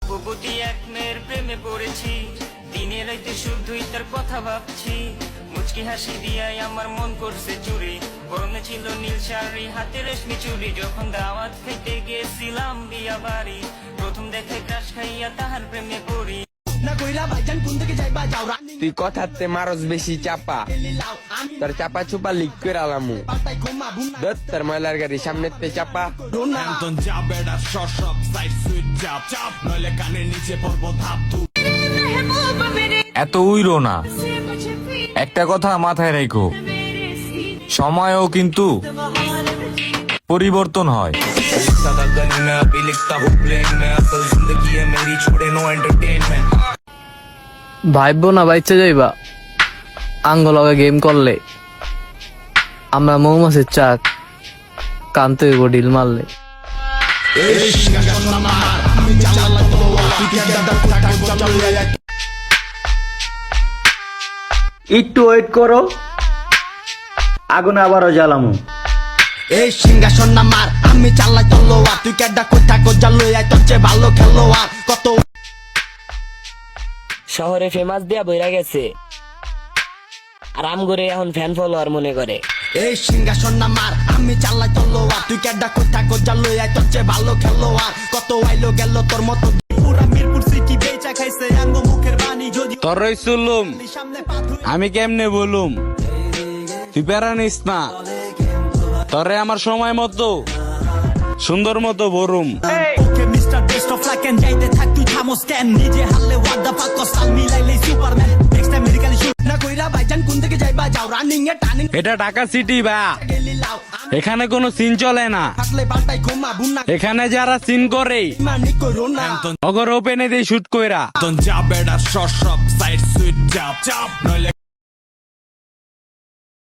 প্রগতি এক মেয়ের প্রেমে পড়েছি, দিনে রাইতে শুধুই তার কথা ভাবছি। মুচকি হাসি দিয়াই আমার মন করছে চুরি, পরনে ছিল নীল শাড়ি, হাতে রেশমি চুড়ি। যখন দাওয়াত খাইতে গেছিলাম বিয়া বাড়ি, প্রথম দেখে ক্রাশ খাইয়া তাহার প্রেমে পড়ি। তুই কথাতে মারস বেশি চাপা, তোর চাপা চুপা লিক করে আলামু। তোর ময়লার গাড়ি সামনে তে চাপা। এত উইরো না, একটা কথা মাথায় রেখো, সময়ও কিন্তু পরিবর্তন হয়। ভাইবো না বাইচে যাইবা আঙ্গলগে গেম করলে, আমরা মৌমাছির চাক কানতে হইব ডিল মারলে। একটু ওয়েট করো, আগুন আবারও জ্বালামু। এই সিংহাসন আমার, আমি চালাই তলোয়ার, তুই কেডা কই থাকো জালো, তোর চেয়ে ভালো খেলোয়াড় কত। শহরে ফেমাস দিয়া বইরা গেছে, আর আম করে এখন ফ্যান ফলোয়ার মনে করে। এই সিংহাসন আমার, আমি চালাই তলোয়ার, তুই কেডা কই থাকো জালো, তোর চেয়ে ভালো খেলোয়াড় কত। আইলো গেল তোর মতো পুরা মিরপুর সিটি বেচা খাইছে আঙ্গ মুখের বাণী। যদি তোরই চুলুম আমি কেমনে বলুম, তুই প্যারা নিস না, তরে আমার সময় মতো সুন্দর মতো বরুম। Okay mister best of luck and যাইতে থাক তুই থামোস কেন, নিজে হারলে ওয়াট দ্য ফাক কসাল মিলাইলে Superman. Next time medically shoot না কইরা ভাইজান কোন দিকে যাইবা, যাও রানিং এ টার্নিং। এটা ঢাকা সিটি বা, গেলি লাও এখানে কোনো সিন চলে না। আসলে পাল্টাই ঘুমা বুনা এখানে যারা সিন করে মানি করো না। অগর ওপেনে দিয়ে শুট কইরা। যাবে সব সাইড সুইট চাপ চাপ নইলে